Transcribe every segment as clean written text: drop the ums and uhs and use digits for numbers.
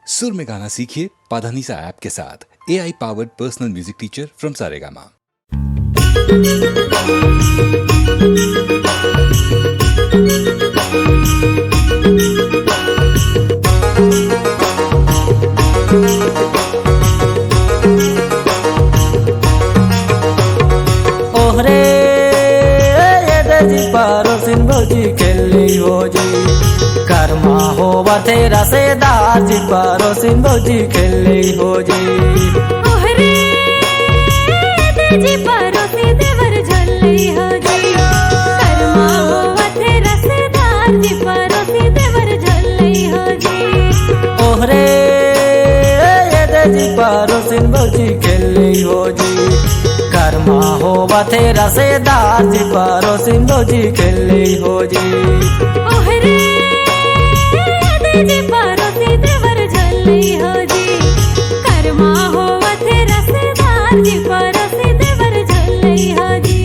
सुर में गाना सीखिए पाधानीसा ऐप के साथ। AI powered personal music teacher from Saregama. ओहरे ये दजी पारो सिन भौजी खेली भौजी कर्मा हो बथेरा से दाजी पारो सिन भौजी खेली भौजी। ओहरे दजी पारो से देवर झल्ली भौजी कर्मा हो बथेरा से दाजी पारो से देवर झल्ली भौजी। ओहरे ये दजी पारो सिन भौजी खेली भौजी कर्मा हो बथेरा से दाजी पारो सिन भौजी खेली भौजी। ओहरे दजी पारो से देवर झल्ली भौजी कर्मा हो बथेरा से दाजी पारो से देवर झल्ली भौजी।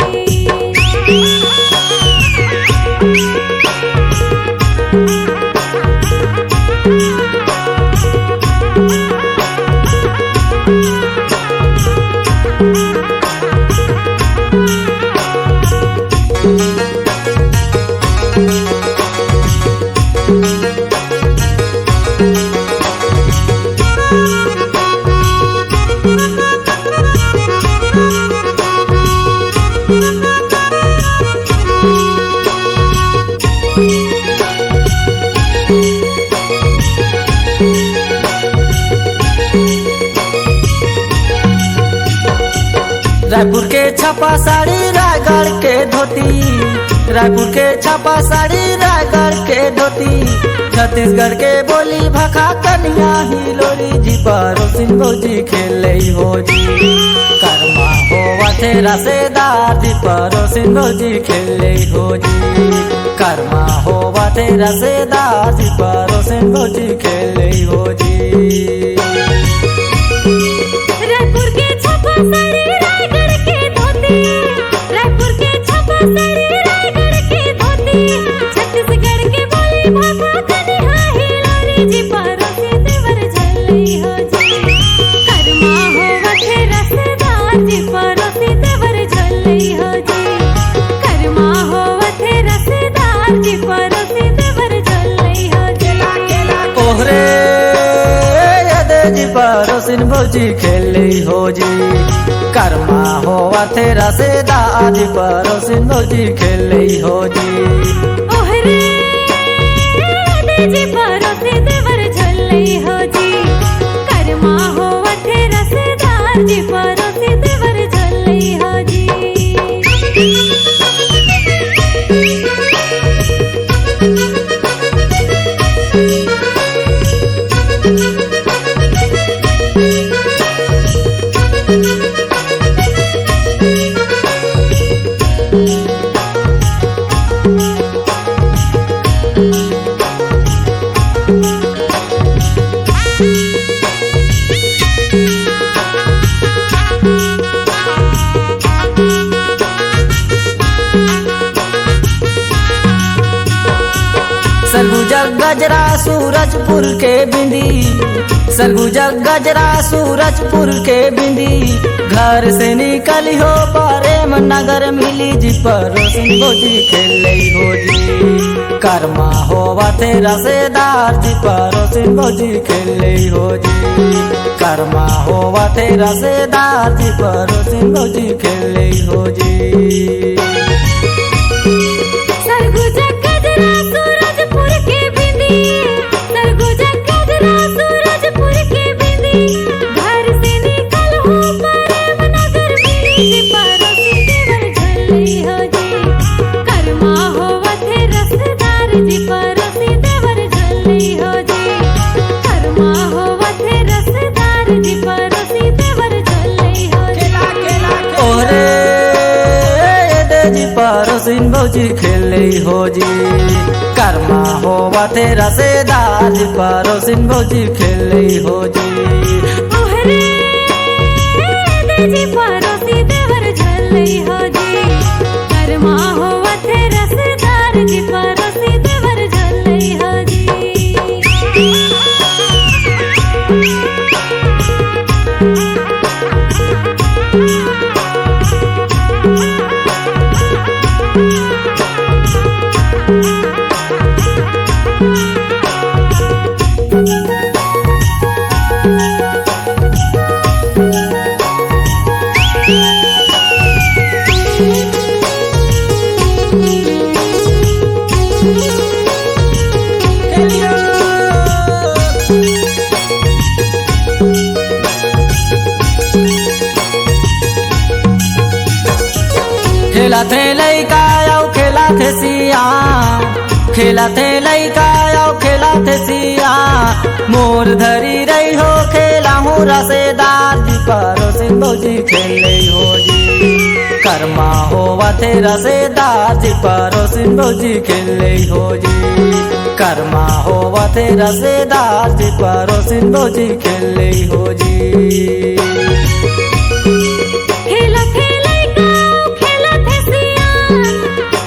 रायपुर के छापा साड़ी रायगढ़ के धोती, रायपुर के छापा साड़ी रायगढ़ के धोती, छत्तीसगढ़ के बोली भाखा कन्या ही लोरी जी पारो सिन भौजी खेले भौजी कर्मा हो बथेरा से दाजी पारो सिन भौजी खेले भौजी कर्मा हो बथेरा से दाजी पारो सिन भौजी खेले भौजी। रायपुर के छापा साड़ी रायगढ़ के धोती, रायपुर के छापा साड़ी रायगढ़ के धोती, छत्तीसगढ़ के बोली भाषा कन्या ही लोरी जी पारो से देवर झल्ली भौजी कर्मा हो बथेरा से दाजी पारो से देवर झल्ली भौजी कर्मा हो बथेरा से दाजी पारो से देवर झल्ली भौजी। ओहरे दजी पारो सिन भौजी खेली भौजी कर्मा हो बथेरा से दाजी पारो सिन भौजी खेली भौजी। ओहरे दजी पारो से देवर झल्ली भौजी कर्मा हो बथेरा से दाजी पारो से देवर झल्ली भौजी। सरगुजा गजरा सूरजपुर के बिंदी, सरगुजा गजरा सूरजपुर के बिंदी, घर से निकली हो प्रेम नगर मिली जी पारो सिन भौजी खेले भौजी कर्मा हो बथेरा से दाजी पारो सिन भौजी खेले भौजी कर्मा हो बथेरा से दाजी पारो सिन भौजी खेले भौजी। सरगुजा गजरा सूरजपुर के बिंदी, सरगुजा गजरा सूरजपुर के बिंदी, घर से निकल हो प्रेम नगर मिली जी पारो से देवर झल्ली भौजी कर्मा हो बथेरा से दाजी पारो से देवर झल्ली भौजी कर्मा हो बथेरा से दाजी पारो से देवर झल्ली भौजी। ओहरे दजी पारो सिन भौजी खेले भौजी कर्मा हो बथेरा से दाजी पारो सिन भौजी खेले भौजी। ओहरे दजी पारो से देवर झल्ली भौजी कर्मा हो बथेरा से दाजी पारो से देवर झल्ली भौजी। खेला थे लइका आउ खेला थे सिया, खेला थे लइका आउ खेला थे सिया, मोर धरी रही हो खेला हूँ रसेदार जी, पड़ोसिन भौजी खेल रही हो जी, कर्मा होवा थे रसेदार जी, पड़ोसिन भौजी खेल रही हो जी, कर्मा होवा थे रसेदार जी, पड़ोसिन भौजी खेल रही हो जी। खेला खेला गाँव खेला थे सियान,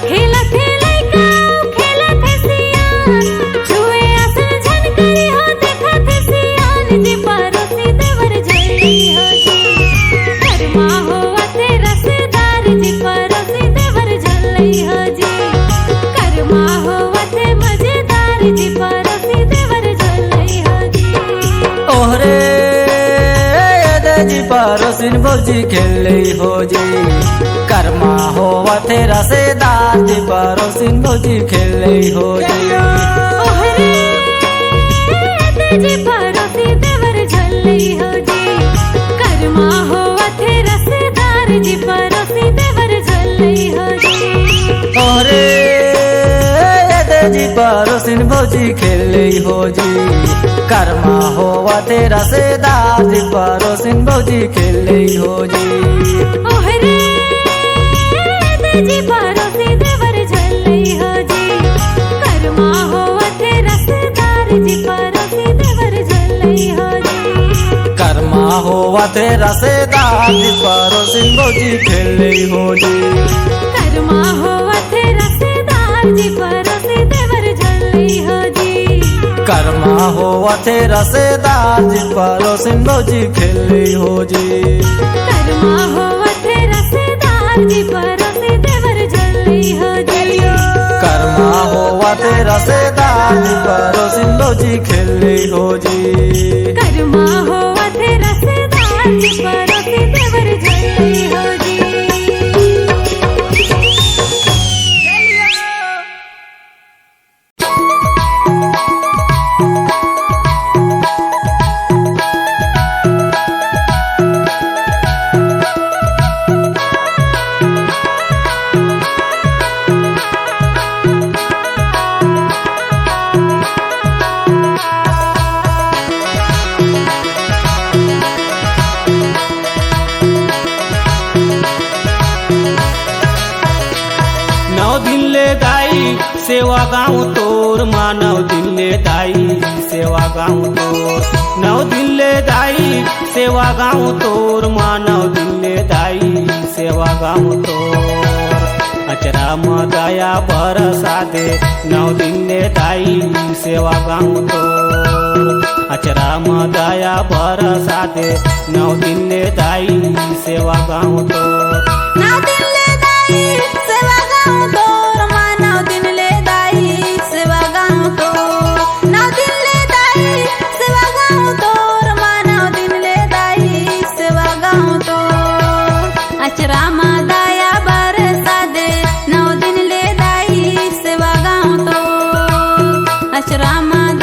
खेला खेला गाँव खेला थे सियान, छुए असल झनकरी हो देखा थे सियान जी, पड़ोसी देवर जल्दी हो जी, कर्मा होवा थे रसेदार जी, पड़ोसी देवर जल्दी हो जी, कर्मा होवा थे मजेदार जी, पड़ोसी देवर जल्दी हो जी। ओहरे जी पड़ोसिन भौजी खेल रही हो जी, कर्मा होवा थे रसेदार जी, पड़ोसिन भौजी खेल रही हो जी। ओहरे जी पड़ोसी देवर झल्ली हो जी, कर्मा होवा थे रसेदार जी, पड़ोसी देवर झल्ली हो जी। ओहरे जी पड़ोसिन भौजी खेल रही हो जी, कर्मा होवा थे रसेदार जी, पड़ोसिन भौजी खेल रही हो जी। ओहरे जी पड़ोसी देवर झल्ली हो जी, कर्मा होवा थे रसेदार जी, पड़ोसी देवर झल्ली हो जी। कर्मा होवा थे रसेदार जी, पड़ोसिन भौजी खेल रही हो जी, कर्मा होवा थे रसेदार जी, पड़ोसी देवर झल्ली हो जी। कर्मा होवा थे रसेदार जी, पड़ोसिन भौजी खेल रही हो जी। कर्मा होवा थे रसेदार जी, पड़ोसी देवर झल्ली हो जी। कर्मा होवा थे रसेदार जी, पड़ोसिन भौजी खेल रही हो जी। कर्मा होवा थे रसेदार जी, पड़ोसी देवर झल्ली हो जी। सेवा गाँव तोर मानव दिले दाई, सेवा गाँव तोर नव दिले दाई, सेवा गाँव तोर मानव दिले दाई, सेवा गाँव तोर अचरा मदया बरसा दे, नव दिले दाई, सेवा गाँव तोर अचरा मदया बरसा दे, नव दिले दाई, सेवा गाँव तोर नव दिले दाई, सेवा गाँव तोर मानव दिले दाई, सेवा गाँव तोर नव दिले दाई, सेवा गाँव तोर मानव दिले दाई, सेवा गाँव तोर अचरा दया बरसा दे, नव दिले दाई, सेवा गाँव तोर अचरा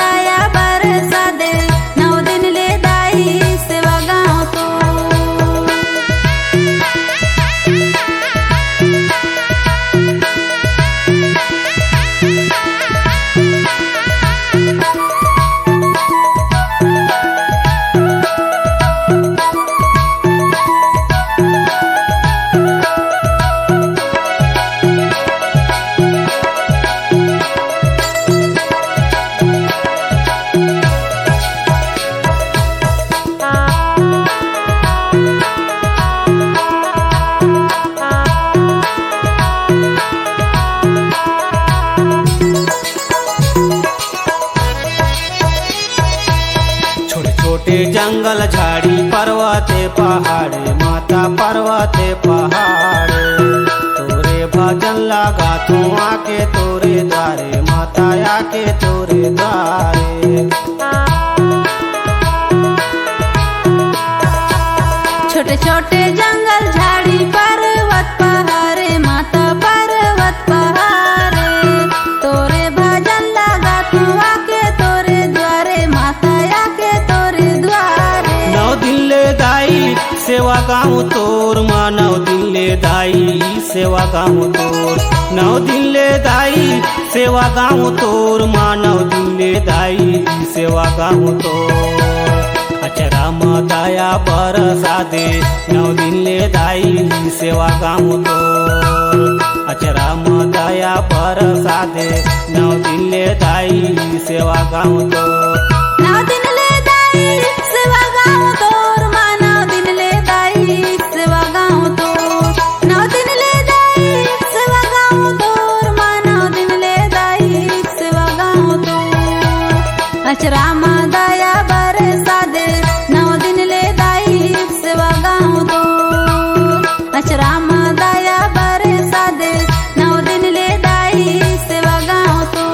दया बरसा दे, नव दिले दाई, सेवा गाँव तोर। जंगल झाड़ी पर्वते पहाड़े, माता पर्वते पहाड़े, तोरे भजन लगा तू आके तोरे द्वारे, माता आके तोरे द्वारे। छोटे छोटे जंगल झाड़ी पर्वत पहाड़े, माता पर्वत पहाड़े, तोरे भजन लगा तू आके तोरे द्वारे, माता आके तोरे द्वारे। नव दिले दाई, सेवा गाँव तोर मानव दिले दाई सेवा गाँव तोर 9 दिन ले दाई सेवा गाँव तोर माँ 9 दिन ले दाई सेवा गाँव तोर अचरा म दया बरसा दे 9 दिन ले दाई सेवा गाँव तोर अचरा म दया बरसा दे 9 दिन ले दाई सेवा गाँव तोर 9 दिन ले दाई सेवा गाँव तोर माँ 9 दिन ले दाई सेवा गाँव तोर 9 दिन ले दाई सेवा गाँव तोर माँ 9 दिन ले दाई सेवा गाँव तोर अचरा म दया बरसा दे 9 दिन ले दाई सेवा गाँव तोर अचरा म दया बरसा दे 9 दिन ले दाई सेवा गाँव तोर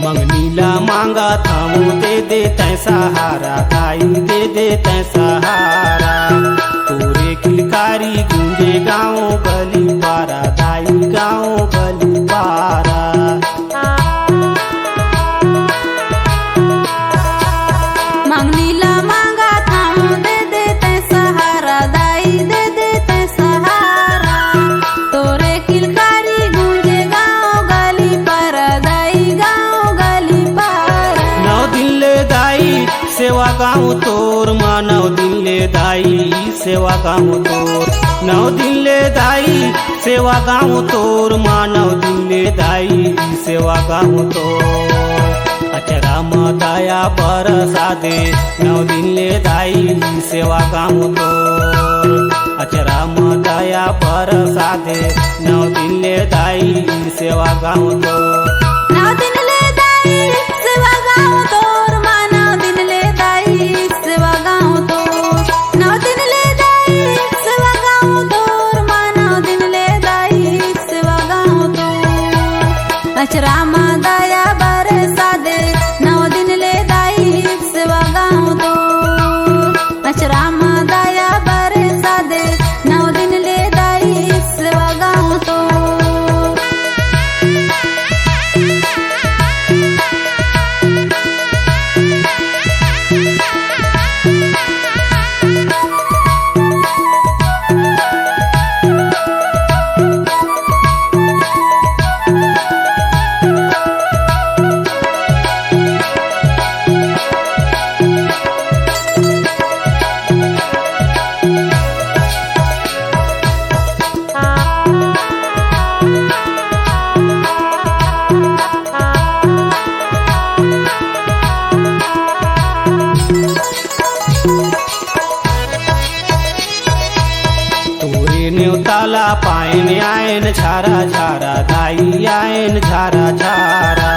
मंगनीला मांगा थामू दे दे तै सहारा दाई दे दे तै सहारा तोरे किलकारी गूंजे गाँव गली पारा दाई गाँव गली पारा मंगनीला मांगा थाम दे देते सहारा दाई दे देते सहारा तोरे किलकारी गूंजे गाँव गली पर दाई गाँव गली पर 9 दिन ले दाई सेवा गाँव तोर माँ 9 दिन ले दाई सेवा गाँव तोर 9 दिन ले दाई सेवा गाँव तोर माँ 9 दिन ले दाई सेवा गाँव तोर अचरा म दया बरसा दे 9 दिन ले दाई सेवा गाँव तोर अचरा म दया बरसा दे 9 दिन ले दाई सेवा गाँव तोर 9 दिन ले दाई सेवा गाँव तोर माँ 9 दिन ले दाई सेवा गाँव तोर 9 दिन ले दाई सेवा गाँव तोर माँ 9 दिन ले दाई सेवा गाँव तोर अचरा म दया बरसा दे 9 दिन ले दाई सेवा गाँव तोर अचरा म दया बरसा दे 9 दिन ले दाई सेवा गाँव तोर तोरे न्योताला पायन आयन झारा झारा दाई आयन झारा झारा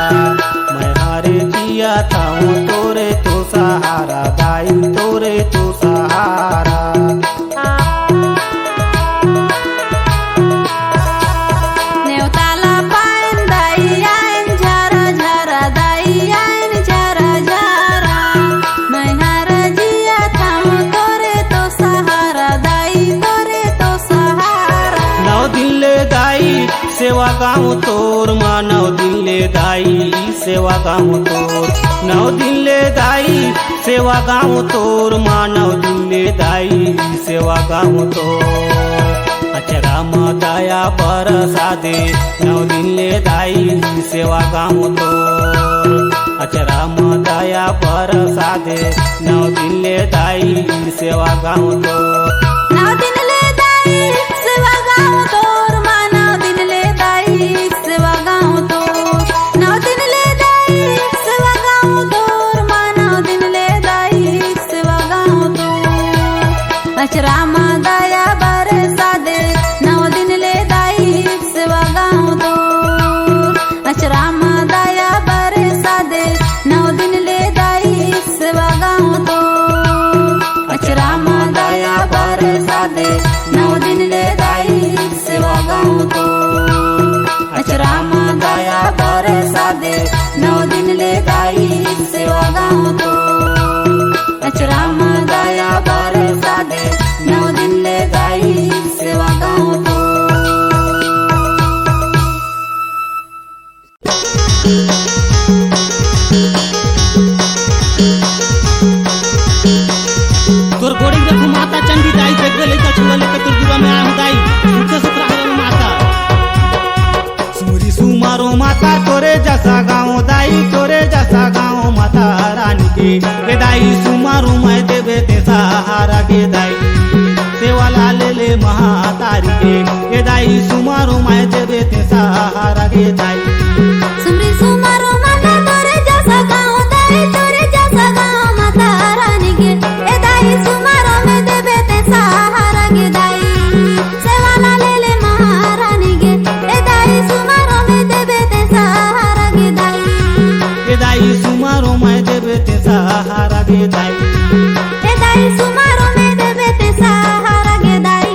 मैं हारे जिया था तोरे तो सहारा दाई तोरे तो सहारा नेवताला पायन दाई आयन झारा झारा दाई आयन झारा झारा मैं हारा जिया थाम तोरे तो सहारा दाई तोरे तो सहारा 9 दिन ले दाई सेवा गाँव तोर माँ 9 दिन ले दाई सेवा गाँव तोर 9 दिन ले दाई सेवा गाँव तोर माँ 9 दिन ले दाई सेवा गाँव तोर अचरा म दया बरसा दे 9 दिन ले दाई सेवा गाँव तोर अचरा म दया बरसा दे 9 दिन ले दाई सेवा गाँव तोर 9 दिन ले दाई सेवा गाँव तोर माँ 9 दिन ले दाई सेवा गाँव तोर 9 दिन ले दाई सेवा गाँव तोर माँ 9 दिन ले दाई सेवा गाँव तोर अचरा म दया बरसा दे 9 दिन ले दाई सेवा गाँव तोर सादे 9 दिन ले दाई सेवा गाँव तो अचराम दया बरे सादे 9 दिन ले दाई सेवा गाँव तो अचराम दया बरे सादे 9 दिन ले दाई सेवा गाँव तो तोर गोड़ी देखो माता चंडी दाई देख ले का छुआ लेके तोर दुआ में आम दाई सुखे सुखरा है माता सुरी सुमारो माता तोरे जैसा गाँव दाई तोरे जैसा गाँव माता रानी के दाई सुमारो मैं देवे ते सहारा के दाई सेवा ले महातारी के दाई सुमारो मैं देवे ते सहारा के दाई सुमरी सुमारो माता तोरे जैसा गाँव दाई तोरे जैसा गाँव माता रानी के ए दाई सुमारो में देवे ते सहारा के दाई सेवा ले महारानी के ए दाई सुमारो में देवे ते सहारा के दाई के दाई सुमारो मैं देवे ते सहारा के दाई ए दाई सुमारो में देवे ते सहारा के दाई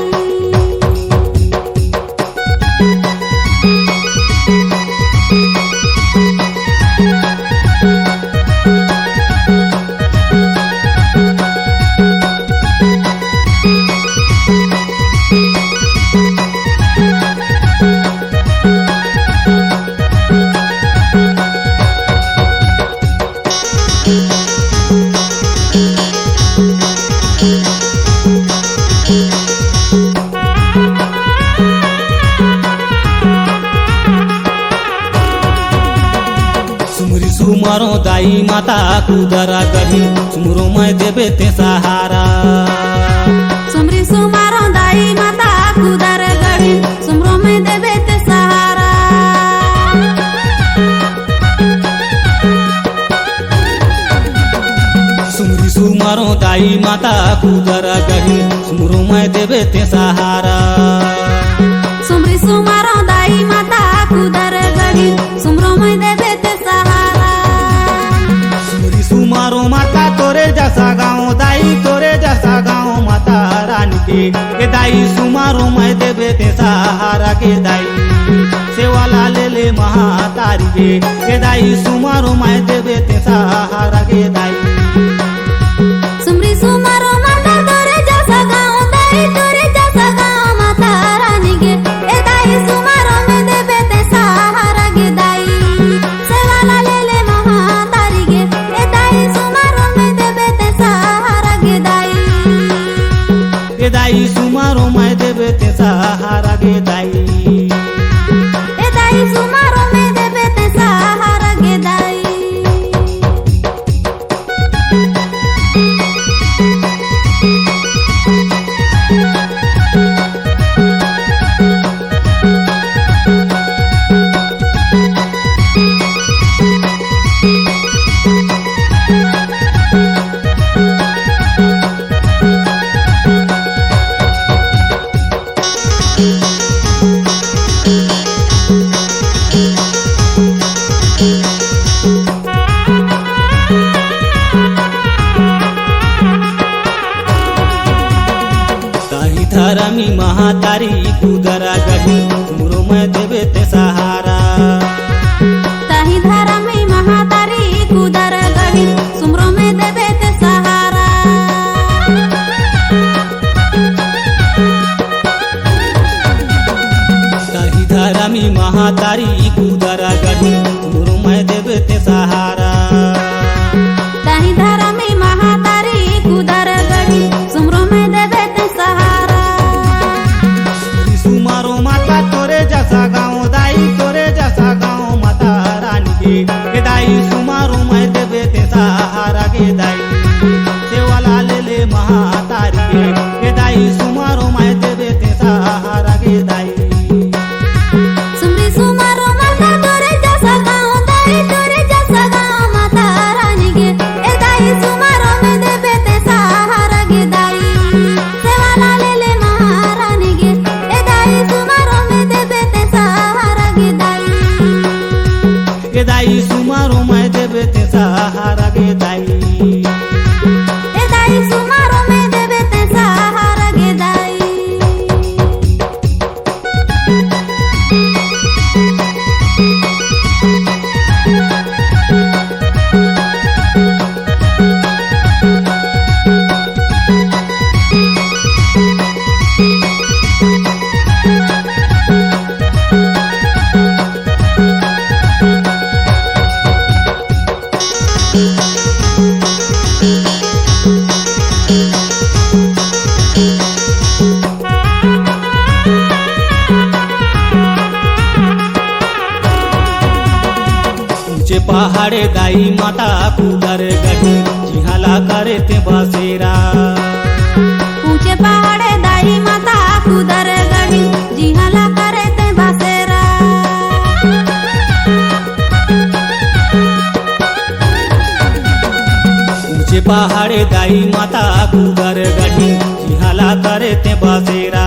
सुमरी सुमारो दाई माता कुदरा गही सुमरो मैं देवे ते सहारा सुमरी सुमारो दाई माता कुदर गढ़ी सुमरो में देवे ते सहारा सुमरी सुमारो दाई माता कुदरा गही सुमरो मैं देवे ते सहारा सुमरी सुमारो दाई माता कुदर गढ़ी सुमरो में देवे ते सहारा सुमरी सुमारो माता तोरे जैसा गाँव दाई तोरे जैसा गाँव माता रानी के दाई सुमारो मैं देवे ते सहारा के दाई सेवा ले महातारी के दाई सुमारो मैं देवे ते सहारा के दाई सुमरी सुमारो माता तोरे जैसा गाँव दाई तोरे जैसा गाँव माता रानी के ए दाई सुमारो में देवे ते सहारा के दाई सेवा ले महातारी के ए दाई सुमारो में देवे ते सहारा के दाई के दाई सुमारो मैं देवे ते सहारा के दाई ए दाई सुमारो में देवे ते सहारा के दाई ताही धरमी महातारी कुदरा गही तुमरो मैं देवे ते सहारा ताही धारा में महातारी कुदर गढ़ी सुमरो में देवे ते सहारा ताही धरमी महातारी कुदरा गही तुमरो मैं देवे ते सहारा ताही धारा में महातारी कुदर गढ़ी सुमरो में देवे ते सहारा सुमारो माता तोरे जैसा गाँव दाई तोरे जैसा गाँव माता रानी के दाई सुमारो मैं देवे ते सहारा के दाई सेवा ले महातारी के दाई सुमारो मैं देवे ते सहारा के दाई सुमरी सुमारो पहाड़े दाई माता कुदर गढ़ी जिहाला करे ते बसेरा। ऊंचे पहाड़े दाई माता कुदर गढ़ी जिहाला करे ते बसेरा। ऊंचे पहाड़े दाई माता कुदर गढ़ी जिहाला करे ते बसेरा।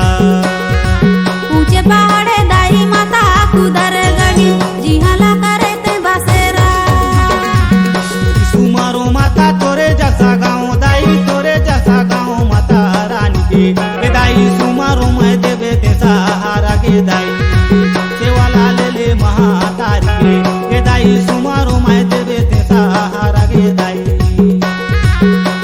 ऊंचे पहाड़े दाई माता कुदर गढ़ी जिहाला करे ते बसेरा। सुमारो माता तोरे जैसा गाँव दाई तोरे जैसा गाँव माता रानी के दाई सुमारो मैं देवे ते सहारा के दाई सेवा लाले ले महातारी के दाई सुमारो मैं देवे ते सहारा के दाई।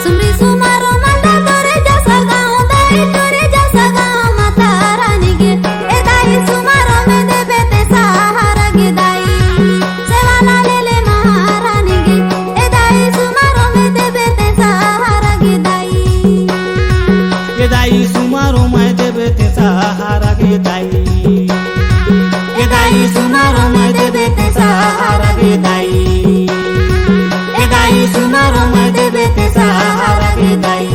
सुमरी सुमारो माता तोरे जैसा गाँव दाई तोरे जैसा गाँव माता रानी गे ए दाई सुमारो में देवे ते सहारा गे दाई सेवा लाले ले महारानी गे ए दाई सुमारो में देवे ते सहारा गे दाई। के दाई सुमारो मैं देवे ते सहारा के दाई के दाई सुमारो मैं देवे ते सहारा के दाई के दाई सुमारो मैं देवे ते सहारा के दाई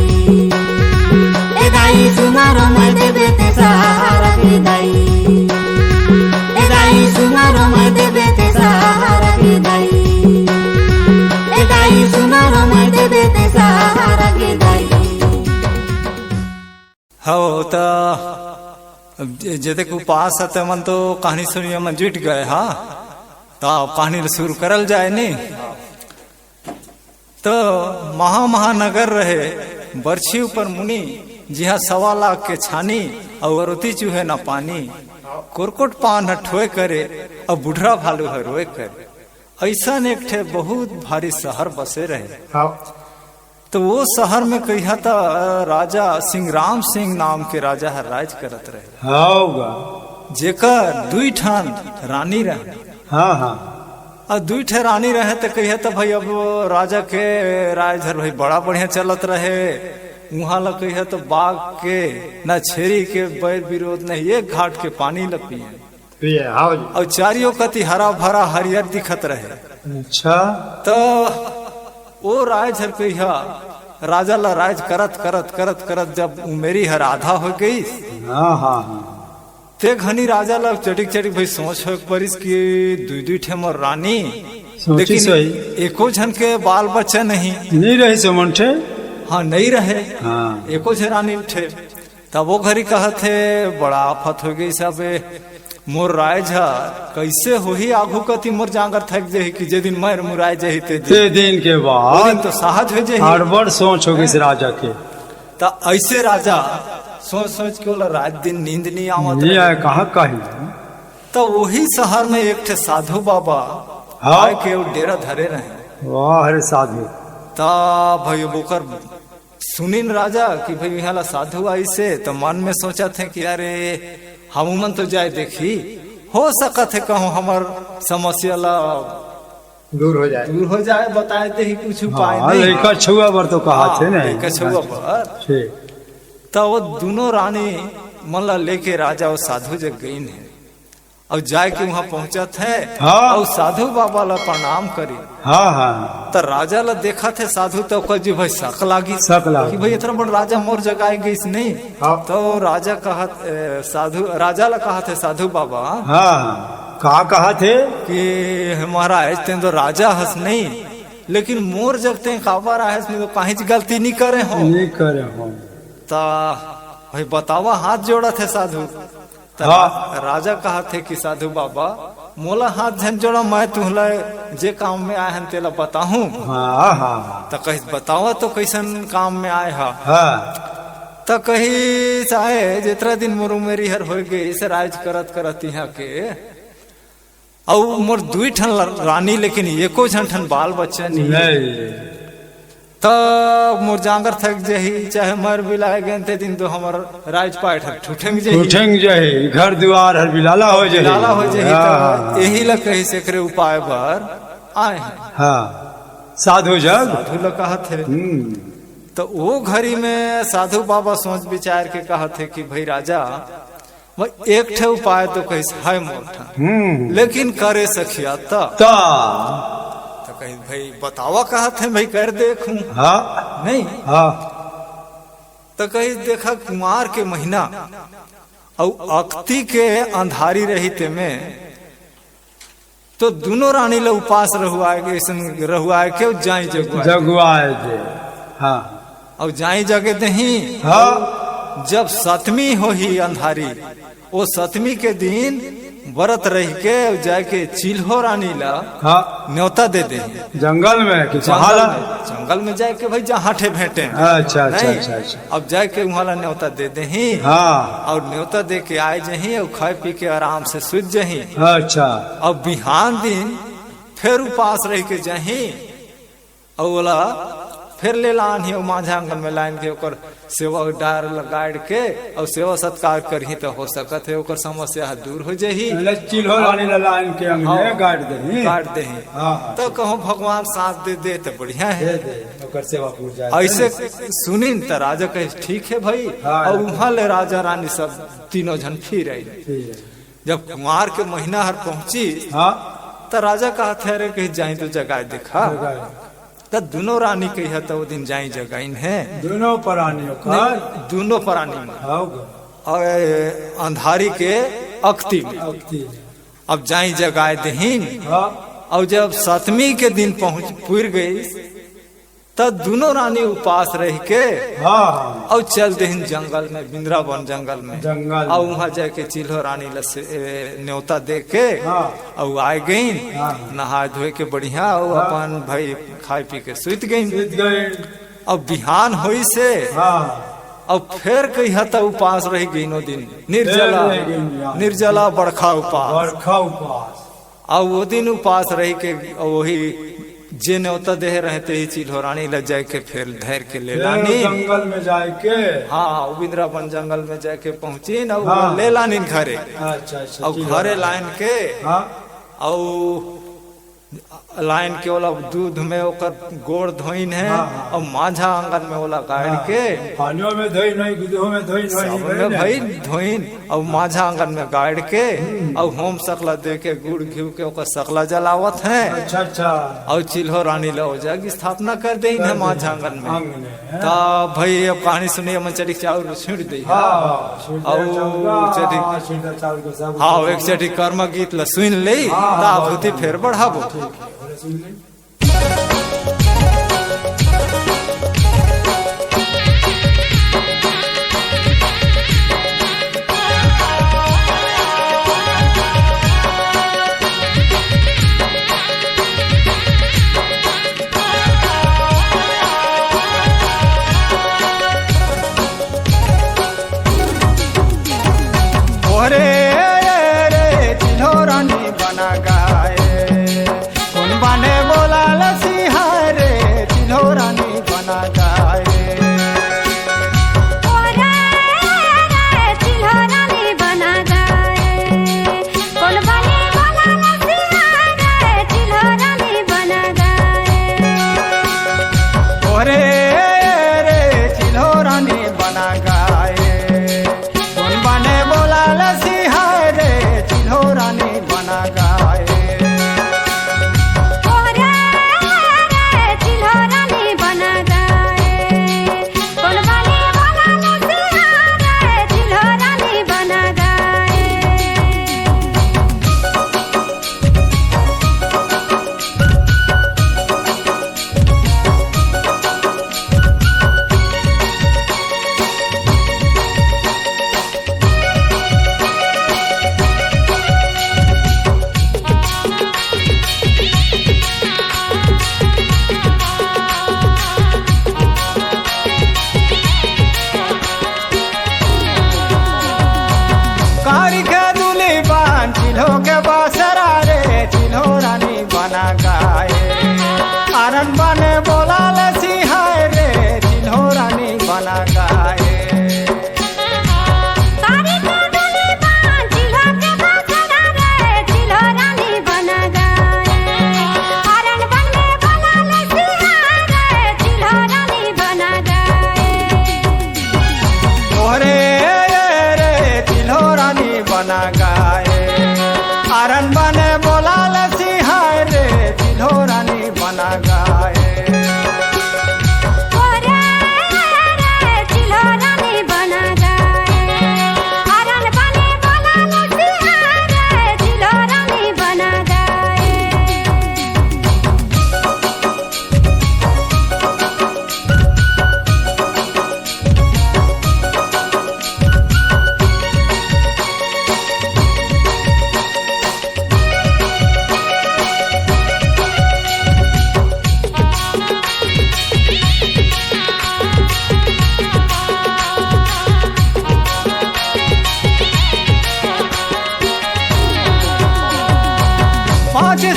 के दाई सुमारो मैं देवे ते सहारा के दाई के दाई सुमारो मैं देवे ते सहारा के दाई के दाई सुमारो मैं देवे ते सहारा के दाई। हो तो जते को पास है मन तो कहानी सुनिए मन जुट गए। हाँ तो कहानी शुरू करल जाए नहीं। तो महानगर रहे बरछी ऊपर मुनि जिहा 1.25 लाख के छानी और अरुति चूहे न पानी कुरकुट पान ठोए करे और बुढ़रा भालू है रोए करे। ऐसा एक ठे बहुत भारी शहर बसे रहे। तो वो शहर में कहा था राजा सिंहराम सिंह नाम के राजा है राज करत रहे। जेकर 2 ठान रानी रहे। हाँ हाँ और 2 ठे रानी रहे तो कहिए तो भाई अब राजा के राजधर भाई बड़ा बढ़िया चलत रहे। वहां ल कहिए तो बाघ के न छेरी के बैर विरोध नहीं एक घाट के पानी ल पिए और चारियों कति हरा भरा हरियर दिखत रहे। अच्छा तो वो राजधर कहिया राजा ला राज करत करत करत करत जब उमेरी हर आधा हो गई। हाँ हाँ ते घनी राजा ला चटिक चटिक भाई सोच हो परिस की 2 ठे मोर रानी लेकिन एको जन के बाल बच्चा नहीं रही सो मंठे। हाँ नहीं रहे। हाँ एको झे रानी उठे तब वो घरी कहत है बड़ा आफत हो गई सब मोर राज कैसे हो ही आगू कति मोर जांगर थक जाही कि जे दिन मर मुराय जाही ते दिन के बाद तो साहज हो जाही। हड़बड़ सोच हो गई राजा के। तो ऐसे राजा सोच सोच के बोला रात दिन नींद नहीं आवत कहाँ कही। तो वही शहर में एक ठे साधु बाबा आए के डेरा धरे रहे। वाह अरे साधु। ता भाई बोकर सुनिन राजा कि भाई यहाँ साधु आई से तो मन में सोचा थे कि अरे हम मन तो जाए देखी हो सकत है कहूँ हमार समस्या ला दूर हो जाए बताए थे ही कुछ उपाय नहीं। लड़का छुआ बर तो कहा थे ना छुआ पर तो वो दोनों रानी मन ला लेके राजा वो साधु जग गई है और जाए के वहाँ पहुंचा थे। हाँ। और साधु बाबा ला प्रणाम करी। हाँ हाँ तो राजा ला देखा थे साधु तो जी भाई शक लागी कि भाई इतना बड़ा राजा मोर जगाए गई नहीं। हाँ। तो राजा कहा साधु राजा ला कहा थे साधु बाबा। हाँ कहा थे कि महाराज तें तो राजा हस नहीं लेकिन मोर जगते काबर आए तो कहीं गलती नहीं करे हो। तो भाई बतावा हाथ जोड़ा थे साधु। हाँ। राजा कहा थे कि साधु बाबा मोला हाथ झन जोड़ा मैं तुहला जे काम में आए हैं तेला बताऊं। हाँ हाँ तो कहीं बतावा तो कैसन काम में आए हा। हाँ तो कही चाहे जितना दिन मोरू मेरी हर हो गई इसे राज करत करत यहाँ के और मोर 2 ठन रानी लेकिन एको ठन बाल बच्चा नहीं। तब मोर जांगर थक जाही चाहे मर बिलाए गए थे दिन तो हमार राज पाठ ठुठंग जाही घर द्वार हर बिलाला हो जाही तो यही ला कही से करे उपाय पर आए हैं। हाँ साधु जग साधु ला कहा थे। तो वो घड़ी में साधु बाबा सोच विचार के कहा थे कि भाई राजा वह एक ठे उपाय तो कैसे है मोटा लेकिन करे सखिया तो कही भाई बतावा कहा थे भाई कर देखूं हाँ नहीं हाँ तो कही देखा कुमार के महीना और अक्ति के अंधारी रही ते में तो दोनों रानी ला उपास रहुआ के जाई जगुआ जगुआए थे हाँ और जाई जगे दही हाँ जब सतमी हो ही अंधारी वो सतमी के दिन व्रत रह के जाके चिल्हो रानी ला हाँ न्योता दे दे जंगल में कि पहाड़ा जंगल में जाके भाई जहाँ ठे भेंटे अच्छा अच्छा नहीं? अच्छा अच्छा अब जाके वहाँ ला न्योता दे दे ही हाँ और न्योता दे के आए जही और खाए पी के आराम से सुत जही अच्छा अब बिहान दिन फिर उपास रह के जही और बोला फिर ले लान ही माझा आंगन में लाइन के ओकर सेवा डार लगाड़ के और सेवा सत्कार करही तो हो सकत है ओकर समस्या दूर हो जाही चिल्हो रानी लाइन के अंगने गाड़ दे काट दे हाँ तो कहो भगवान साथ दे तो बढ़िया है ओकर सेवा पूजा ऐसे सुनी तो राजा कहे ठीक है भाई हाँ। और वहां ले राजा रानी सब तीनों जन फिर आई जब कुमार के महीना हर पहुंची हाँ तो राजा कहा थे अरे कहीं जाई तो जगह देखा तो दोनों रानी कही है तो वो दिन जाई जगाइन है दोनों प्राणियों का दोनों प्राणी में और अंधारी के अक्ति में अब जाई जगाए दहीन हाँ और जब सतमी के दिन पुर गई तब दोनों रानी उपास रह के हाँ और चल दहीन जंगल में बिंद्रावन जंगल में जंगल और वहाँ जाके चिल्हो रानी न्योता दे के हाँ और आए गई हाँ। नहा धोए के बढ़िया और अपन भाई खाए पी के सुत गई जीत गए अब बिहान होई से हाँ अब फिर कही तो उपास रह गई नो दिन निर्जला रह गई। निर्जला बड़खा उपास बरखा उपास और वो दिन उपास रही के वही जे न्योता देह रहते ही चिल्हो रानी लग जाए के फिर धैर के ले लानी जंगल में जाके हाँ बिंद्रावन जंगल में जाके पहुंची ना हाँ। ले लानी घरे अच्छा अच्छा और घरे लाइन के हाँ और लाइन के वाला दूध में ओकर गोड़ धोइन है हाँ। और माझा आंगन में वाला गाड़ के पानियों में धोई नहीं दूधों में धोई सब में भाई धोइन और माझा आंगन में गाड़ के और होम सकला दे के गुड़ घी के ओकर सकला जलावत है अच्छा अच्छा और चिल्हो रानी ला हो जाएगी स्थापना कर दे है माझा आंगन में आंगने तो भाई अब कहानी सुनिए मन चढ़ी चाउर छीट दे हाँ एक चटी कर्म गीत ला सुन ले ताभूति फिर बढ़ाबो ओरे रे चिल्हो रानी बना गाए कौन बने बोला लसीहारे चिल्हो रानी बना गाए चिल्हो रानी बना गए कौन बने बोला नसीहा चिल्हो रानी बना गए ओरे रे चिल्हो रानी बना गाए कौन बने बोला लसीहारे चिल्हो रानी बना गाए चिल्हो रानी बना गए कौन बने बोला नसीहा चिल्हो रानी बना गए कारी के दूली बान चिल्हो के बासरा रे चिल्हो रानी बना गाए आनंद बने बोला लसीहाय रे चिल्हो रानी बना गाए कारी के दूली बान चिल्हो के बासरा रे चिल्हो रानी बना गए हरण बन में बोला नसीहा रे चिल्हो रानी बना गए ओरे रे चिल्हो रानी बना गाए आरन बने बोला लसीहाय रे चिल्हो रानी बना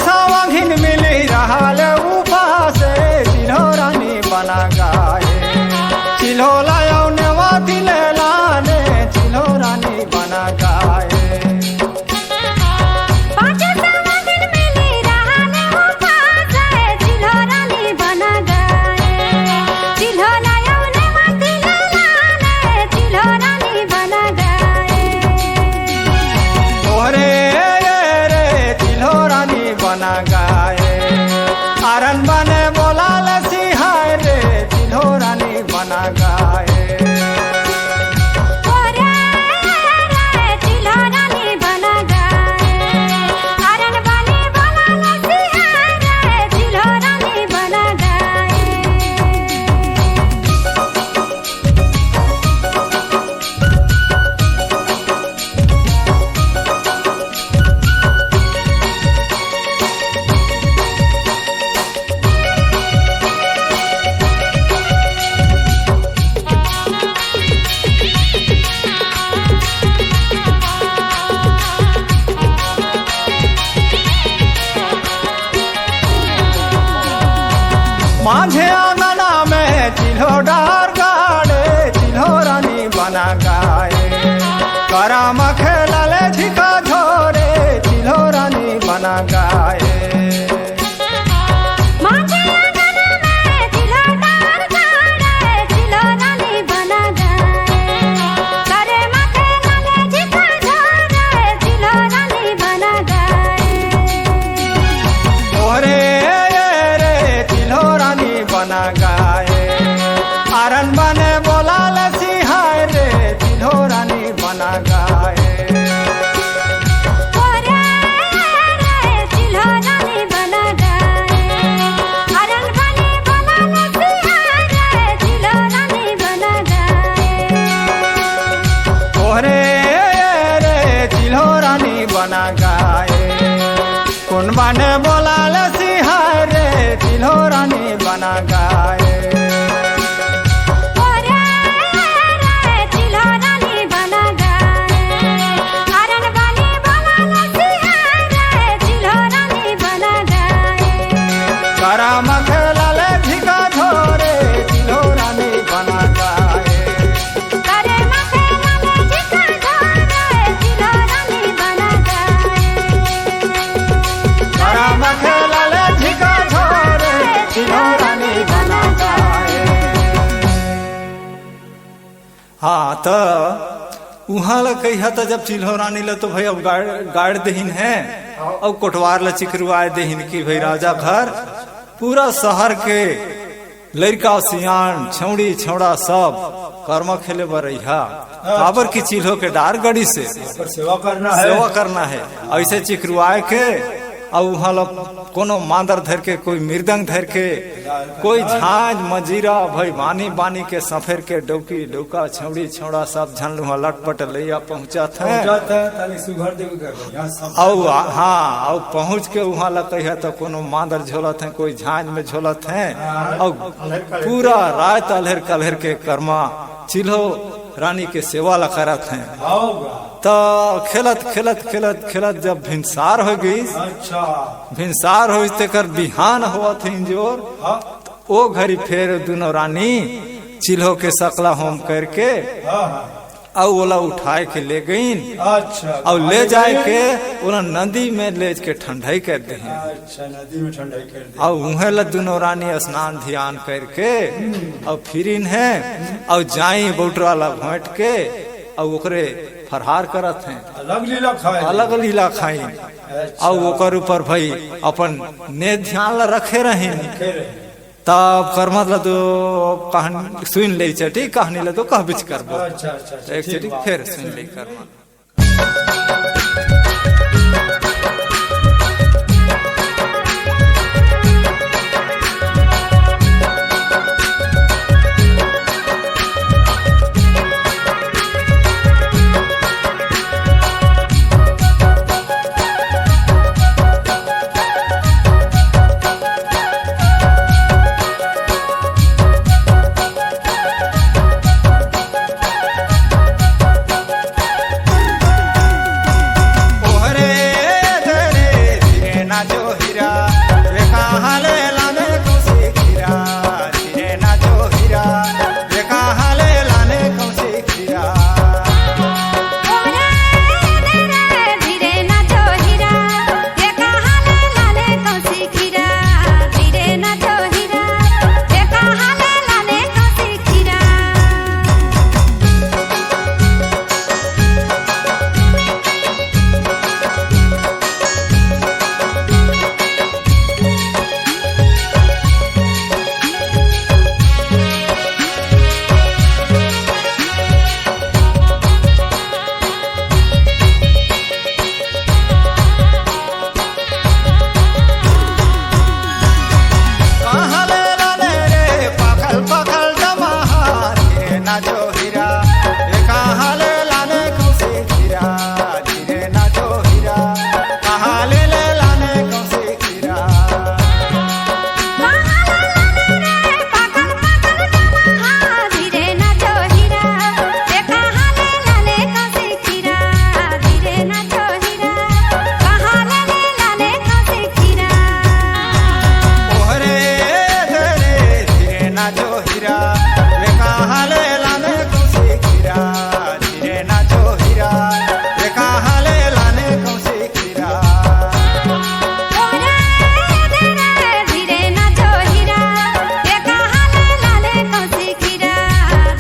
सावघिन मिली रहल उपास चिल्हो रानी बना गाए चिल्हो लायो नेवा दिले लाने चिल्हो रानी बना गाए पाँच सावगिन मिली रहने उपास चिल्हो रानी बना गाए चिल्हो लायो नेवा दिले लाने चिल्हो रानी बना गाए ओरे रे चिल्हो रानी बना गाए आरन बने बोला सिहाय रे चिल्हो रानी बना गाए ओरे रे चिल्हो रानी बना गाए आरन बने बोला सिहाय रे चिल्हो रानी बना गाए माझे आंगना में चिल्हो डार गाड़े चिल्हो रानी बना गाए करम खेलले झिका झोरे चिल्हो रानी बना गाए मांझे आंगन में चिल्हो डार गाड़े चिल्हो रानी बना गाए करे माथे लाले झिका झोरे चिल्हो रानी बना गाए ओरे रे चिल्हो रानी बना गाए आरन बने बोला सिहाय रे चिल्हो रानी बना गाए ओरे रे चिल्हो रानी बना गाए आरन बने बोला सिहाय रे चिल्हो रानी बना गाए ओरे रे चिल्हो रानी बना गाए कौन बने बोला सिहाय रे चिल्हो रानी बना गाए ओरे रे चिल्हो रानी बना गाए आरन बने बोला सिहाय रे चिल्हो रानी बना गाए करम खेलले झिका झोरे चिल्हो रानी बना गाए करे माथे लाले झिका झोरे चिल्हो रानी बना गाए करम खेलले झिका झोरे चिल्हो रानी बना गाए हाँ तो उहाँ ला कही तो जब चिल्हो रानी ला तो भाई अब गाड़ देहिन है अब कोटवार ला चिकरुआए देहिन की भाई राजा घर पूरा शहर के लड़का सियान छौड़ी छौड़ा सब कर्म खेले बरैहा काबर की चिल्हो के डार गड़ी से सेवा करना है ऐसे चिकरुआए के और वहाँ लोग कोनो मांदर धर के कोई मृदंग धर के कोई झांझ मजीरा भाई बानी बानी के सफेर के डौकी डौका छौड़ी छौड़ा सब झन वहाँ लटपट लैया पहुँचा थे और हाँ और पहुँच के वहाँ लग है तो कोनो मांदर झोलत है कोई झांझ में झोलत है और पूरा रात अलहर कलहर के कर्मा चिल्हो रानी के सेवा ला करत हैं तो खेलत खेलत खेलत खेलत जब भिनसार हो गई भिनसार हो तेकर बिहान हुआ थे जोर ओ घड़ी फिर दोनों रानी चिल्हो के सकला होम करके और ओला उठाए के ले गई और ले जाए के ओला नदी में ले के ठंडाई कर दे नदी में ठंडाई कर दे और उहे ला दोनों रानी स्नान ध्यान करके और फिर है और जाई बोटरा ला भेंट के और ओकरे फरहार करत हैं अलग लीला खाई और ओकर ऊपर भाई अपन ने ध्यान ला रखे रहे तब कर्म ला तो कहानी सुन ले चटी कहानी ला तो कह बिच करबो एक चटी फिर सुन ले कर्म हीरा ये कहाँ ले लाने कौशी खीरा धीरे नाचो हीरा ये कहाँ ले लाले कौशी खीरा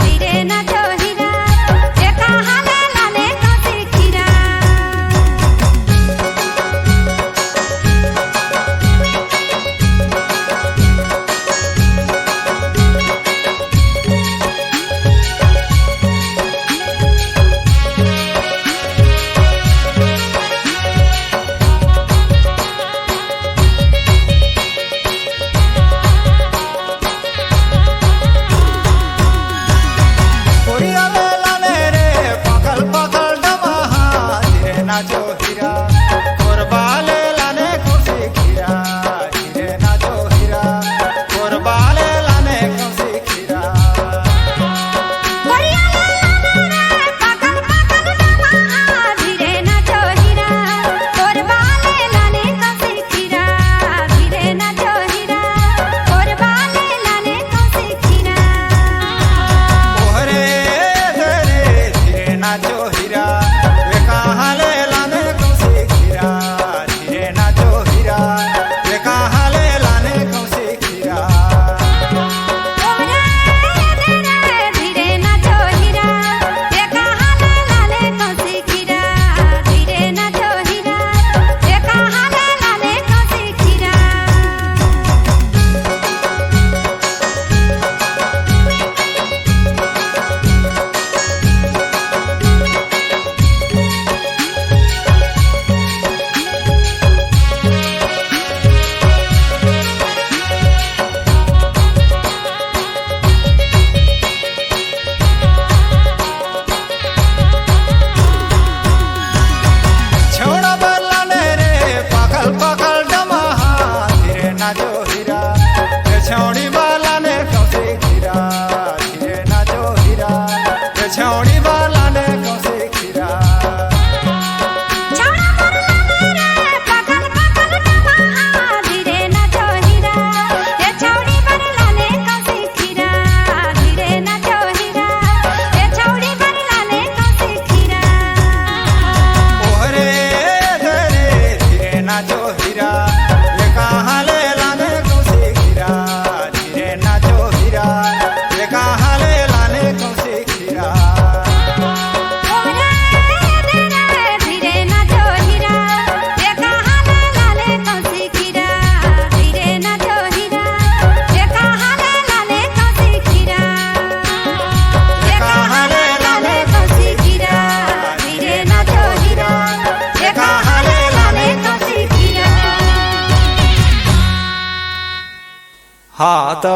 धीरे नाचो हीरा ये कहाँ ले लाले कौशी खीरा कोरिया ले लाने रे पकल पकल डमहा धीरे नाचो हीरा कोरबा ले लाने कौशी खीरा धीरे नाचो हीरा कोरबा ले लाने कौशी खीरा बढ़िया पागल पागल डमहा धीरे नाचो हीरा कोरबा ले लाने कौशी खीरा धीरे नाचो हीरा कोरबा ले लाने कौशी खीरा ओहरे धरे धीरे नाचो हीरा ये कहाँ ले लाने कौशी खीरा धीरे नाचो हीरा ये कहाँ ले लाने कौशी खीरा धीरे नाचो हीरा ये कहाँ ले लाले कौशी खीरा धीरे नाचो हीरा ये कहाँ ले लाले कौशी खीरा छोड़ा बरलाने रे पकल पकल डमहा धीरे नाचो हीरा ये छौड़ी बरलाने कौशी खीरा धीरे नाचो हीरा ये छौड़ी बरलाने कौशी खीरा छौड़ा बरलाने रे पकल पकल डमहा धीरे नाचो हीरा ये छौड़ी बरलाने कौशी खीरा धीरे नाचो हीरा ये छौड़ी बरलाने कौशी खीरा ओहरे धरे धीरे नाचो हीरा ये कहाँ ले लाने कौशी खीरा धीरे नाचो हीरा ये कहाँ ले लाने कौशी खीरा धीरे नाचो हीरा ये कहाँ ले लाले कौशी खीरा धीरे नाचो हीरा ये कहाँ ले लाले कौशी खीरा ये कहाँ ले लाले कौशी खीरा धीरे नाचो हीरा ये कहाँ ले लाले कौशी खीरा हाँ तो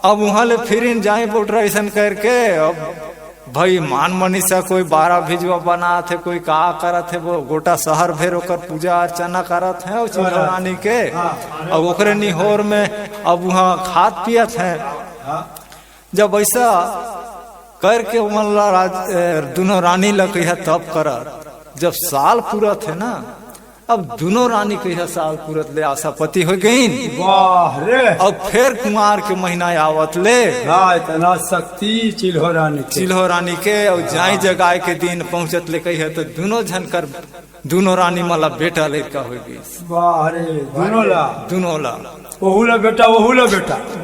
अब वहाँ ले फिर जाए बोल ऐसा करके अब भाई मान मनीषा कोई 12 भिजवा बना थे कोई का करत है वो गोटा शहर भेर ओकर पूजा अर्चना करत है और चिल्हो रानी के अब ओकरे निहोर में अब वहाँ खाद पियत है जब ऐसा करके दोनों रानी लग तब करत जब साल पूरत है ना अब दोनों रानी के साल पूरत ले आशापति हो गई वाह रे अब फिर कुमार के महीना आवत ले इतना शक्ति चिल्हो रानी के। चिल्हो रानी के और जाई जगाए के दिन पहुंचत ले कही है तो दोनों झनकर दोनों रानी माला बेटा लड़का हो गई वाह रे दोनों ला ओहू ला बेटा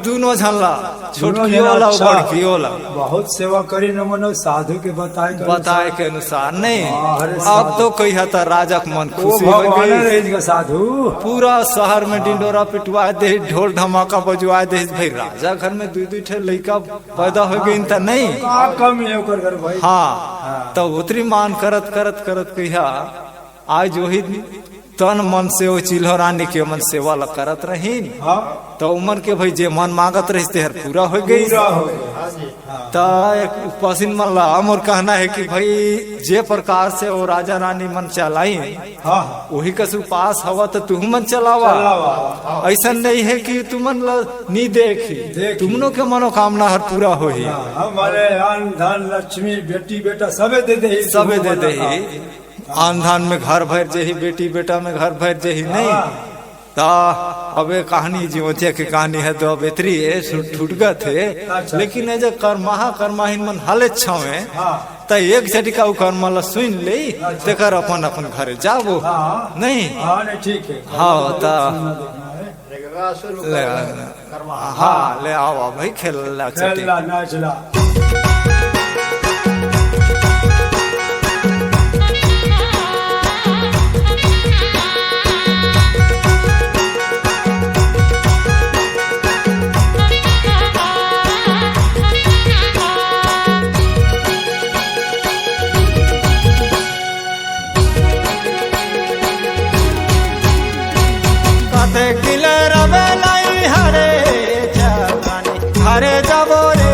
दोनों झनला छोटकी दोनों वाला और अच्छा। बड़की वाला बहुत सेवा करी न मनो साधु के बताए के अनुसार नहीं अरे अब तो कही है राजा के मन खुशी हो भगवान गई रहेगा साधु पूरा शहर में डिंडोरा पिटवा दे ढोल धमाका बजवा दे भाई राजा घर में दू ठे लड़का पैदा हो गई त नहीं का कम है ओकर घर भाई हाँ तो उतरी मान करत करत करत कहिया आज वही तन मन से वो चिल्हो रानी के मन सेवा ला करत रही हाँ तो उमन के भाई जे मन मांगत रही तेहर पूरा हो गई पूरा हो गया तो एक पसीन मन ला मोर कहना है कि भाई जे प्रकार से वो राजा रानी मन चलाई हाँ वही कस उपास हवा तो तू मन चलावा ऐसा नहीं है कि तुमन ला नी देखी तुमनो के मनोकामना हर पूरा हो ही हमारे अन्न धन लक्ष्मी बेटी बेटा सबे दे दे सबे दे दे ही आन धान में घर भर जे ही बेटी बेटा में घर भर जे ही नहीं ता अब ये कहानी जीवतिया की कहानी है तो अब इतरी है छुटगा थे अच्छा। लेकिन ये जो कर्माहीन मन हाले छावे तो एक झटका उ कर्माला सुन ले तेकर अपन अपन घरे जाबो हाँ। नहीं हाँ नहीं ठीक है हाँ ता देखना ले हाँ ले आओ भाई खेल ला है खेलना नाचला कते किले रवे लाई हरे जानी हरे जाबो रे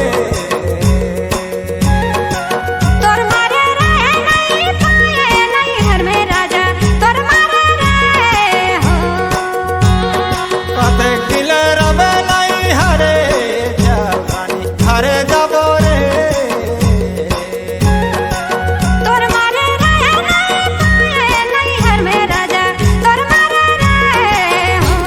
तोर मारे रहे नहीं पाए नहीं हर में राजा तोर मारे रहे हो कते किले रवे लाई हरे जानी हरे जाबो रे तोर मारे रहे नहीं पाए नहीं हर में राजा तोर मारे रहे हो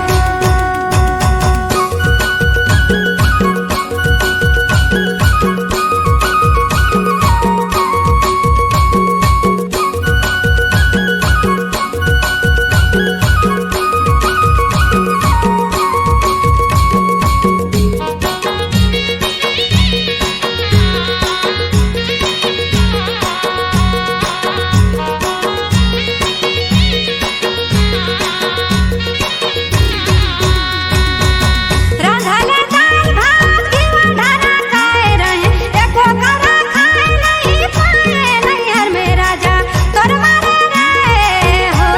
राधाले दाल भात घिवा धारा खाए रहे एको करा खाए नहीं पाए नहीं हर में राजा तोर मारे रहे हो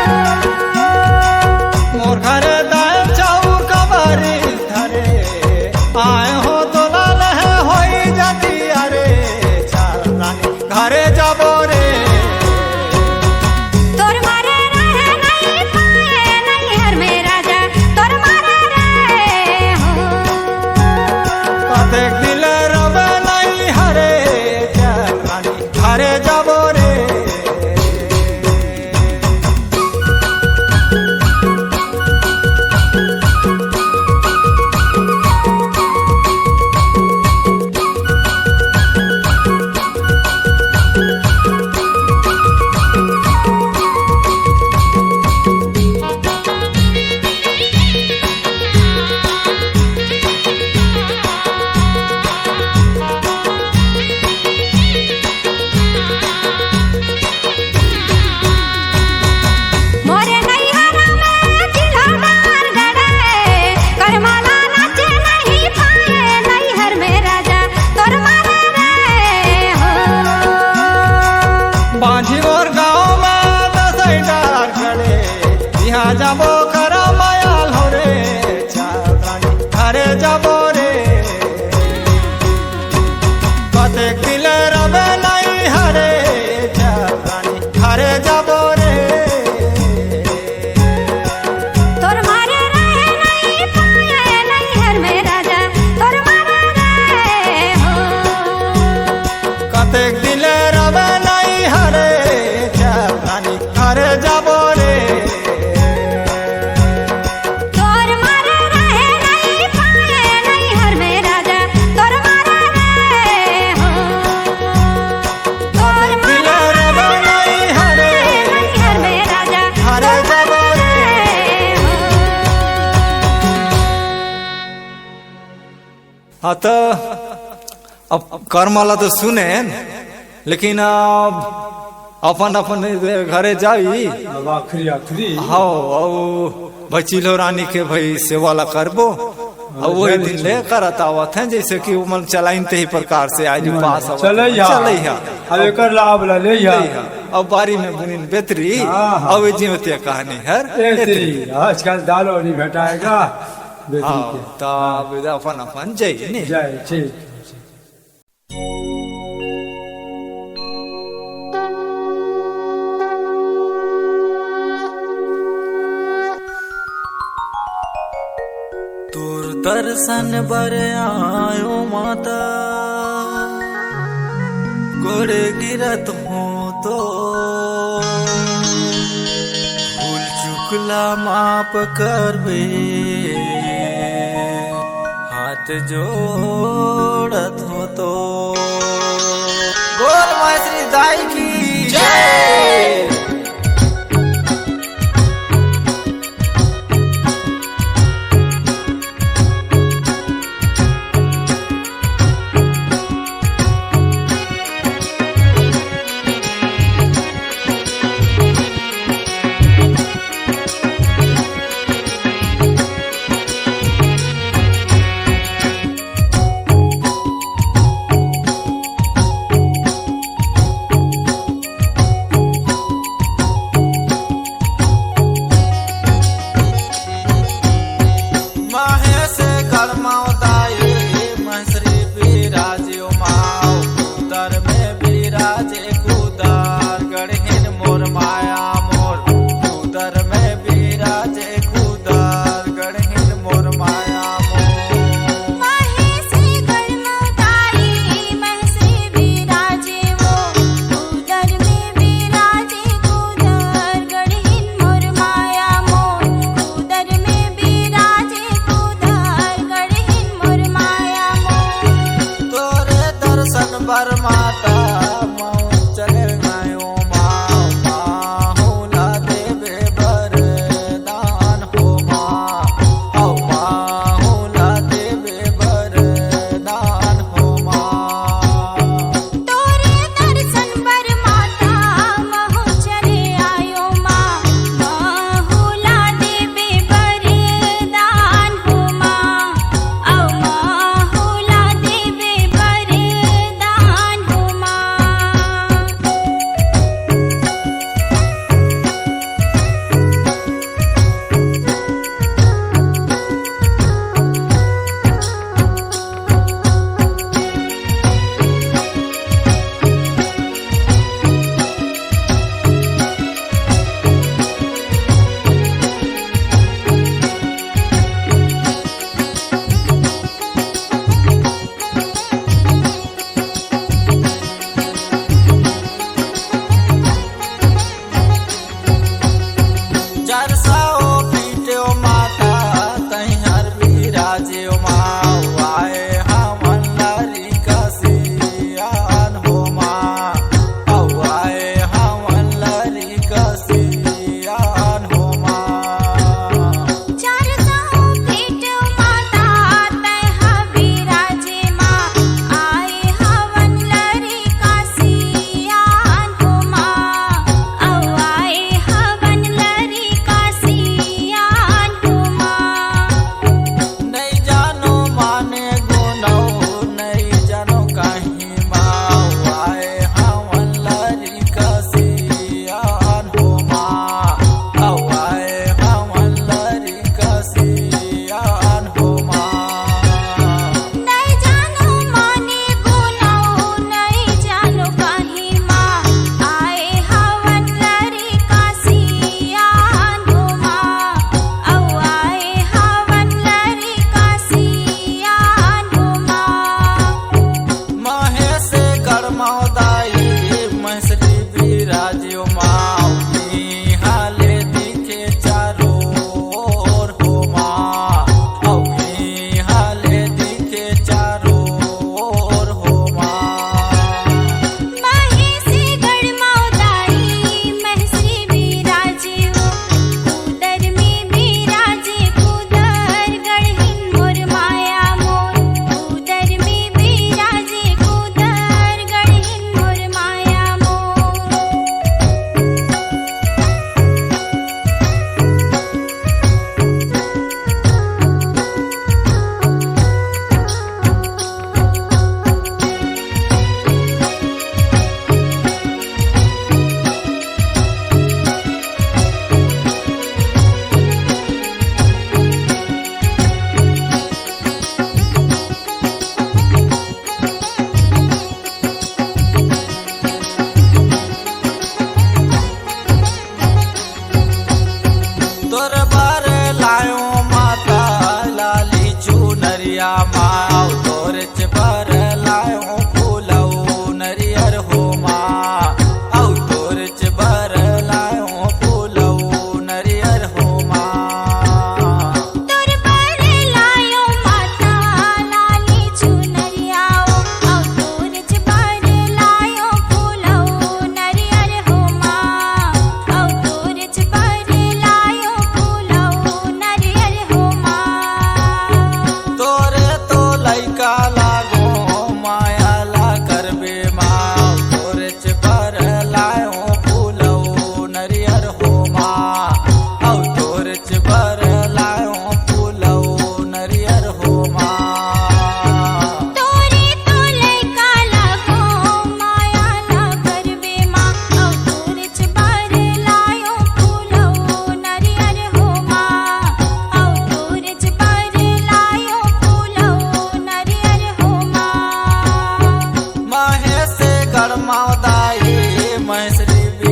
मोर घरे दाल चाउर कबारी धरे आए हो तो लाल है होई जाती अरे चार रानी घरे जाबो रे तोर मारे रहे नहीं पाए नहीं हर में राजा तोर मारे रहे हो कते दिल रवे लाई हरे चार रानी घरे जाबो रे मोरे नहीं हरा में चिल्हा डार गड़े करमाला नाचे नहीं पाए नहीं हर में राजा तोर मारे रहे हो बांझी मोर गाँव में दसई डार खड़े यहाँ जाबो करा मायाल हो रे चार रानी घरे जाबो रे कते किले रवे लाई हरे चार रानी घरे जाबो रे तोर मारे रहे नहीं पाए नहीं हर में राजा तोर मारे रहे हो कते किले रवे लाई हरे चार रानी घरे जाबो रे तोर मारे रहे नहीं पाए नहीं हर में राजा तोर मारे रहे हो तोर किले रवे लाई हरे नहीं हर में राजा घरे जाबो रे हाँ तो अब कर्माला तो सुने लेकिन अब अपन अपन घरे जाई अब आखिरी आखिरी हाँ और बचिलो रानी के भाई सेवाला करबो और वही दिन ले करत आवत है जैसे कि उमन चलाइन ते ही प्रकार से आज पास चलैया अब एकर लाभ ला ले अब बारी में बुनिन बेतरी हाँ, हाँ। अब जीवतिया कहानी है ऐसी आजकल दालो नहीं भेटाएगा बेटी हाँ के तो अपन अपन जय नहीं जय ठीक तोर दर्शन बर आयो माता गोड़े गिरत हो तो भूल चुक दुखला माप करबे हाथ जोड़त हो तो बोल मास्री दाई की जय।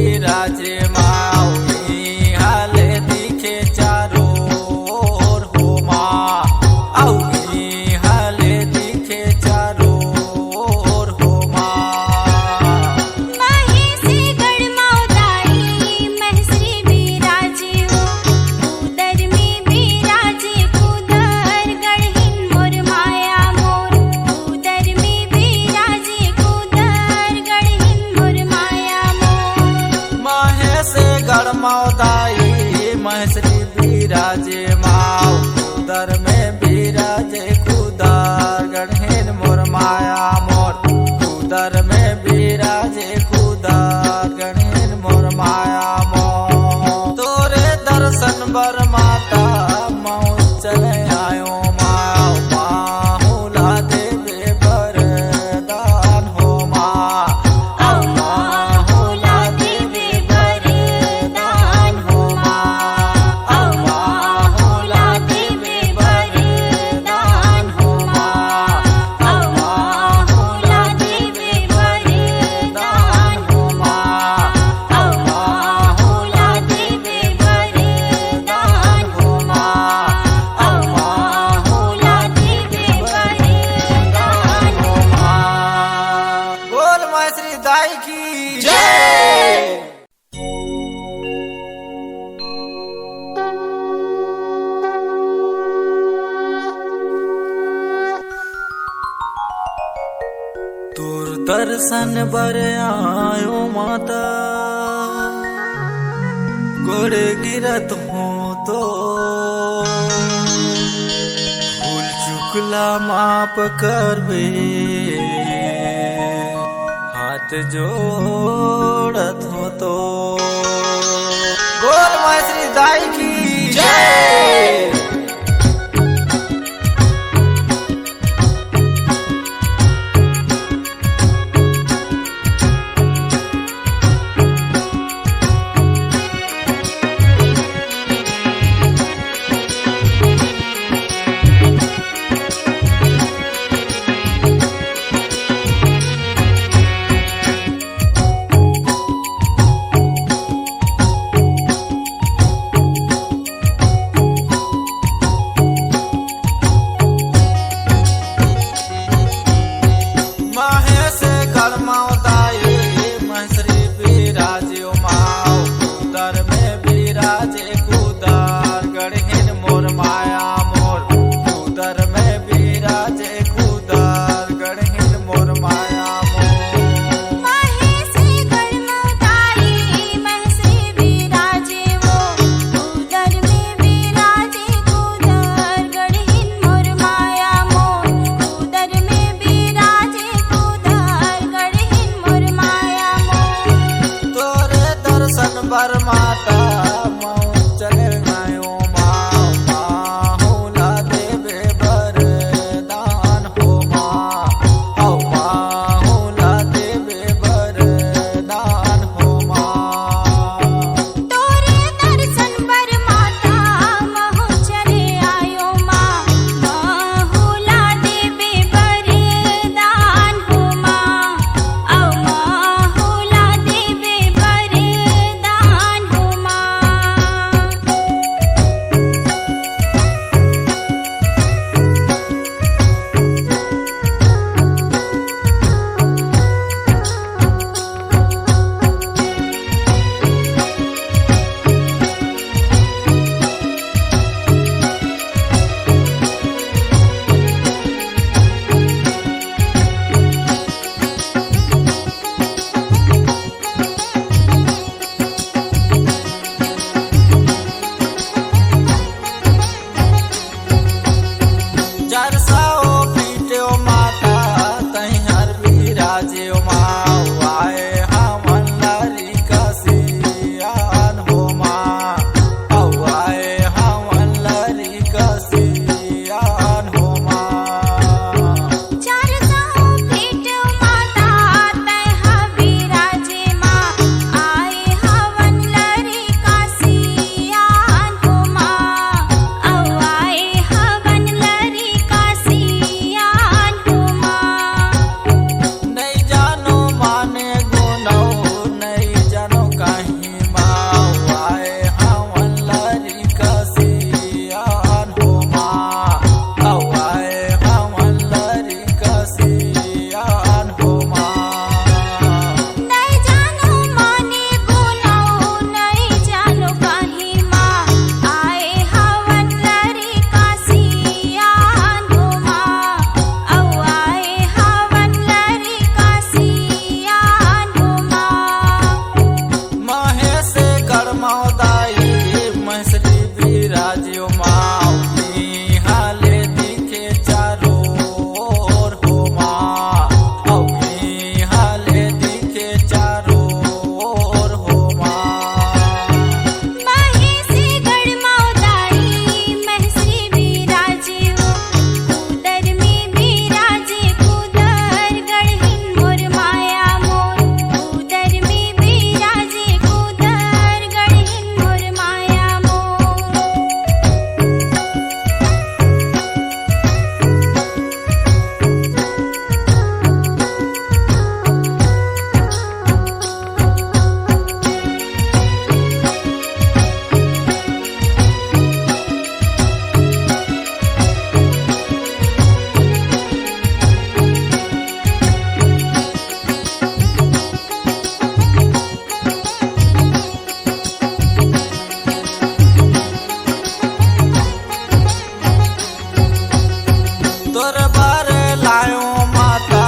बिराजे माऊली हाले दिखे चारो ओर हो माँ औली हाले दिखे चारो ओर हो माँ। महेशी गढ़मौदाई महश्री बिराजे हो उदर में बिराजे कुदर गढ़हिन मोर माया मोर उदर में बिराजे कुदर गढ़हिन मोर माया मोर। महेश गढ़मौदाई महश्री बिराजे माऊ उदर में बिराजे कुदर गढ़हिन मोर माया मोर उदर में बिराजे कुदर गढ़हिन मोर माया मोर। तोरे दर्शन बर माता मऊ चले आयो माँ माहुला देवे बरदान हो माँ औ माहुला देवे वरदान हो माँ औ माहुला देवे वरदान हो माँ औ माहुला देवे वरदान हो माँ औ माहुला देवे वरदान हो माँ औ माहुला देवे वरदान हो माँ। बोल महश्री दाई की जय। तोर दर्शन बर आयो माता गोड़े गिरत हो तो भूल चुकला माप करबे हाथ जोड़त हो तो बोल महश्री दाई की जय। महेश गढ़मौदाई महश्री बिराजे माऊ उदर में बिराजे कुदर गढ़हिन मोर माया मोर उदर में बिराजे कुदर गढ़हिन मोर माया मोर। महेशी गढ़मौदाई महश्री बिराजे हो उदर में बिराजे कुदर गढ़हिन मोर माया मोर उदर में बिराजे कुदर गढ़हिन मोर माया मोर। तोरे दर्शन बर माता मऊ चले आयो माँ माहुला देवे बरदान हो माँ औ माहुला देवे बरदान हो माँ। तोरे दर्शन बर माता महु चले आयो माँ माहुला देवे वरदान हो माँ औ माहुला देवे वरदान हो माँ। गरमाउदाई महसरी बिराजियो माँ हाले दिखे चारो ओर हो माँ हाले दिखे चारो ओर हो माँ माहेसी गढ़माउदाई महसरी बिराजियो कूदर में बिराजे कूदर गढ़हिन मोर माया मोर कूदर में बिराजे कूदर गढ़हिन मोर माया मोर तोर बार लायो माता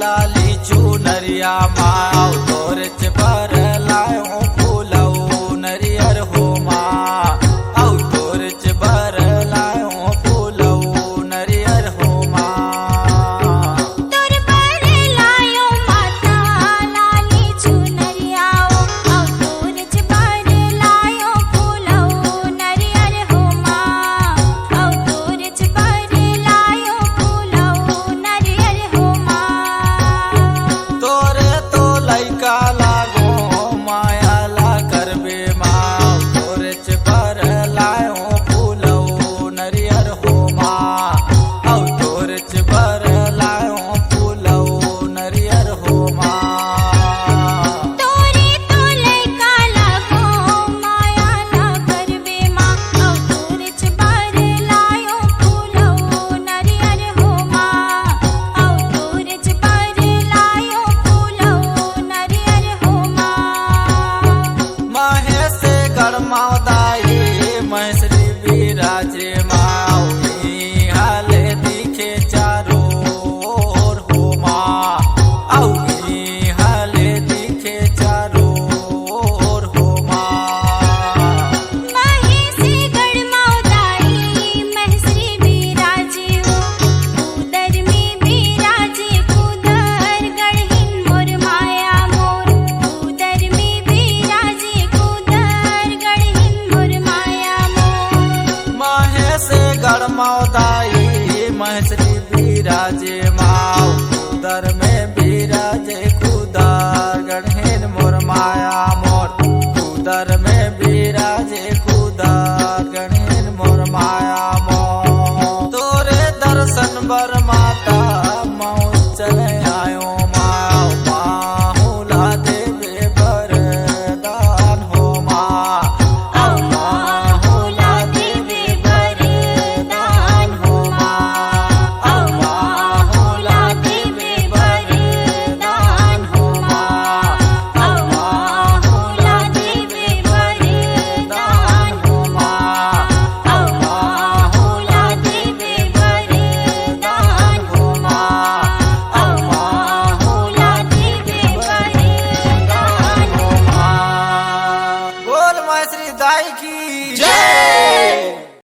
लाली चुनरिया माँ तोर पर लायो फूलौ नरियर हो माँ औ तोर पर लायो फूलौ नरियर हो माँ तोर पर लायो माता लाली चुनरिया औ तोर पर लायो फूलौ नरियर हो माँ औ तोर पर लायो फूलौ नरियर हो माँ तोरे तो लैका लागो माया ला करबे माँ तोरे पर लायो फूलौ नरियर हो माँ औ तोरे पर लायो फूलौ नरियर हो माँ तोरे तो लैका लागो माया ला करबे माँ औ तोरे पर लायो फूलौ नरियर हो माँ औ तोरे पर लायो फूलौ नरियर हो माँ माहे से गरमाउदाई महसरी बिराजे माँ हाले दिखे चारो ओर हो माँ औ हाले दिखे चारो ओर हो माँ माहेसी गढ़माउदाई महसरी बिराजियो कूदर में बिराजे कूदर गढ़हिन मोर माया मोर कूदर में बिराजे कूदर गढ़हिन मोर माया मोर माहे से गरमाउदाई महसरी बिराजे माँ कुदर में बिराजे कुदार गढ़हिन मोर माया मोर कुदर में